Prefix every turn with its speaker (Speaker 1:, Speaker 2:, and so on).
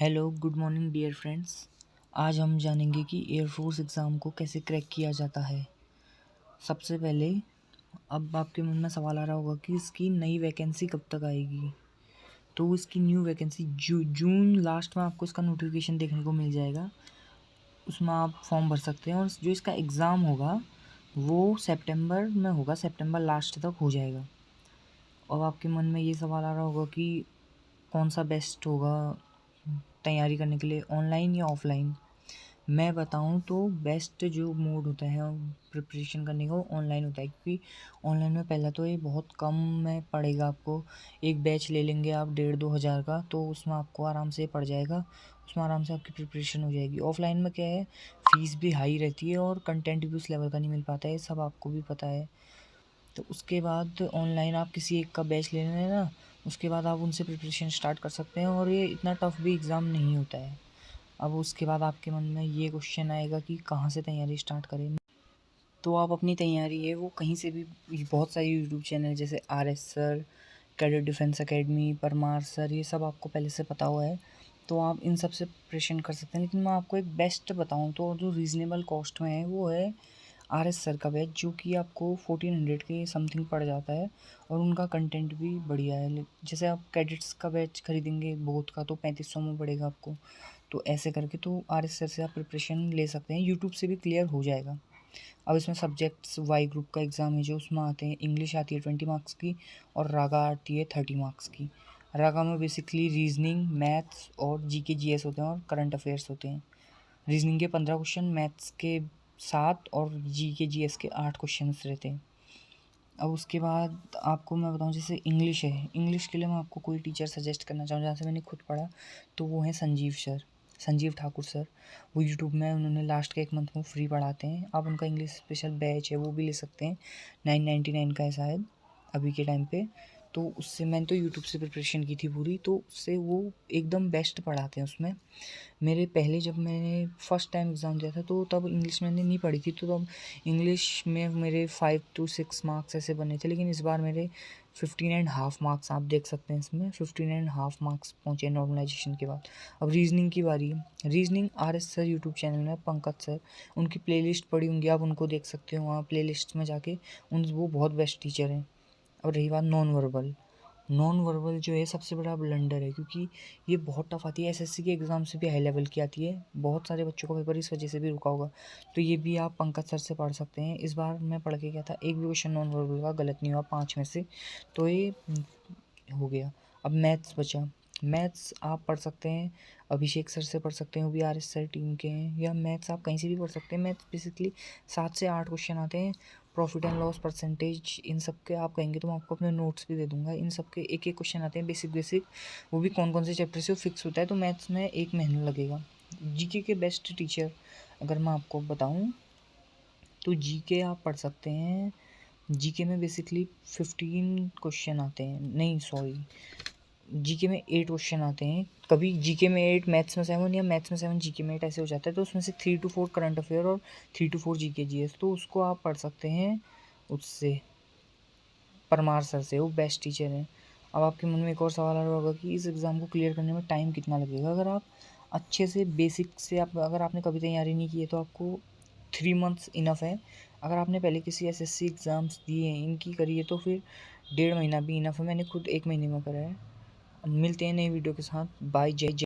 Speaker 1: Hello good morning dear friends. आज हम जानेंगे कि एयरफोर्स एग्ज़ाम को कैसे क्रैक किया जाता है। सबसे पहले अब आपके मन में सवाल आ रहा होगा कि इसकी नई वैकेंसी कब तक आएगी। तो इसकी न्यू वैकेंसी जून लास्ट में आपको इसका नोटिफिकेशन देखने को मिल जाएगा। उसमें आप फॉर्म भर सकते हैं और जो इसका एग्ज़ाम होगा वो सितंबर में होगा, सितंबर लास्ट तक हो जाएगा। और आपके मन में ये सवाल आ रहा होगा कि कौन सा बेस्ट होगा तैयारी करने के लिए, ऑनलाइन या ऑफलाइन। मैं बताऊं तो बेस्ट जो मोड होता है प्रिपरेशन करने का वो ऑनलाइन होता है, क्योंकि ऑनलाइन में पहला तो ये बहुत कम में पड़ेगा आपको। एक बैच ले लेंगे आप 1,500-2,000 का, तो उसमें आपको आराम से पड़ जाएगा, उसमें आराम से आपकी प्रिपरेशन हो जाएगी। ऑफलाइन में क्या है, फ़ीस भी हाई रहती है और कंटेंट भी उस लेवल का नहीं मिल पाता है, सब आपको भी पता है। तो उसके बाद ऑनलाइन आप किसी एक का बैच ले लेना ना, उसके बाद आप उनसे प्रिपरेशन स्टार्ट कर सकते हैं और ये इतना टफ भी एग्ज़ाम नहीं होता है। अब उसके बाद आपके मन में ये क्वेश्चन आएगा कि कहाँ से तैयारी स्टार्ट करें। तो आप अपनी तैयारी है वो कहीं से भी, बहुत सारे यूट्यूब चैनल जैसे RS sir, cadet defence academy, Parmar sir, ये सब आपको पहले से पता हुआ है, तो आप इन सब से प्रिपरेशन कर सकते हैं। लेकिन मैं आपको एक बेस्ट बताऊं तो जो रीज़नेबल कॉस्ट में है वो है RS सर का बैच, जो कि आपको 1400 के समथिंग पड़ जाता है और उनका कंटेंट भी बढ़िया है। जैसे आप कैडेट्स का बैच खरीदेंगे बोथ का तो 3500 में पड़ेगा आपको। तो ऐसे करके तो RS सर से आप प्रिपरेशन ले सकते हैं, यूट्यूब से भी क्लियर हो जाएगा। अब इसमें सब्जेक्ट्स वाई ग्रुप का एग्ज़ाम है जो उसमें आते हैं, इंग्लिश आती है 20 मार्क्स की और रागा आती है 30 मार्क्स की। रागा में बेसिकली रीजनिंग, मैथ्स और GK GS होते हैं और करंट अफेयर्स होते हैं। रीजनिंग के 15 क्वेश्चन, मैथ्स के 7 और GK GS के 8 क्वेश्चन रहते हैं। अब उसके बाद आपको मैं बताऊं, जैसे इंग्लिश है, इंग्लिश के लिए मैं आपको कोई टीचर सजेस्ट करना चाहूँ जहाँ से मैंने खुद पढ़ा, तो वो है संजीव ठाकुर सर। वो यूट्यूब में उन्होंने लास्ट के 1 मंथ में फ्री पढ़ाते हैं। आप उनका इंग्लिश स्पेशल बैच है वो भी ले सकते हैं, 999 का है शायद अभी के टाइम पे। तो उससे मैंने तो यूट्यूब से प्रिपरेशन की थी पूरी, तो उससे वो एकदम बेस्ट पढ़ाते हैं उसमें। मेरे पहले जब मैंने फर्स्ट टाइम एग्ज़ाम दिया था तो तब इंग्लिश मैंने नहीं पढ़ी थी, तो तब इंग्लिश में मेरे 5 to 6 मार्क्स ऐसे बने थे। लेकिन इस बार मेरे 15.5 मार्क्स आप देख सकते हैं, इसमें 15.5 मार्क्स पहुँचे नॉर्मलाइजेशन के बाद। अब रीजनिंग की बारी है। Reasoning RS sir YouTube channel में, पंकज सर, उनकी प्लेलिस्ट पड़ी होंगी, आप उनको देख सकते हो वहाँ प्लेलिस्ट में जाके। वो बहुत बेस्ट टीचर हैं। अब रही बात नॉन वर्बल जो है सबसे बड़ा ब्लंडर है, क्योंकि ये बहुत टफ आती है, SSC के एग्ज़ाम से भी हाई लेवल की आती है। बहुत सारे बच्चों का पेपर इस वजह से भी रुका होगा, तो ये भी आप पंकज सर से पढ़ सकते हैं। इस बार मैं पढ़ के गया था, एक भी क्वेश्चन नॉन वर्बल का गलत नहीं हुआ 5 में से, तो ये हो गया। अब मैथ्स बचा, मैथ्स आप पढ़ सकते हैं, अभिषेक सर से पढ़ सकते हैं, वो भी RS सर टीम के हैं, या मैथ्स आप कहीं से भी पढ़ सकते हैं। मैथ्स बेसिकली 7 से 8 क्वेश्चन आते हैं, प्रॉफिट एंड लॉस, परसेंटेज, इन सब के आप कहेंगे तो मैं आपको अपने नोट्स भी दे दूंगा। इन सब के एक एक क्वेश्चन आते हैं बेसिक, वो भी कौन कौन से चैप्टर से वो फिक्स होता है। तो मैथ्स में 1 महीना लगेगा। GK के बेस्ट टीचर अगर मैं आपको बताऊँ तो GK आप पढ़ सकते हैं। GK में बेसिकली 15 क्वेश्चन आते हैं, नहीं सॉरी, GK में 8 क्वेश्चन आते हैं। कभी GK में 8, मैथ्स में 7 या मैथ्स में 7 GK में 8 ऐसे हो जाता है। तो उसमें से 3 to 4 करंट अफेयर और 3 to 4 GK GS, तो उसको आप पढ़ सकते हैं उससे, परमार सर से, वो बेस्ट टीचर हैं। अब आपके मन में एक और सवाल आ रहा होगा कि इस एग्ज़ाम को क्लियर करने में टाइम कितना लगेगा। अगर आप अच्छे से बेसिक से अगर आपने कभी तैयारी नहीं की है तो आपको 3 मंथ्स इनफ है। अगर आपने पहले किसी SSC एग्ज़ाम्स दिए हैं, इनकी करी है, तो फिर 1.5 महीना भी इनफ है। मैंने खुद 1 महीने में करा है। मिलते हैं नई वीडियो के साथ। बाय, जय जय।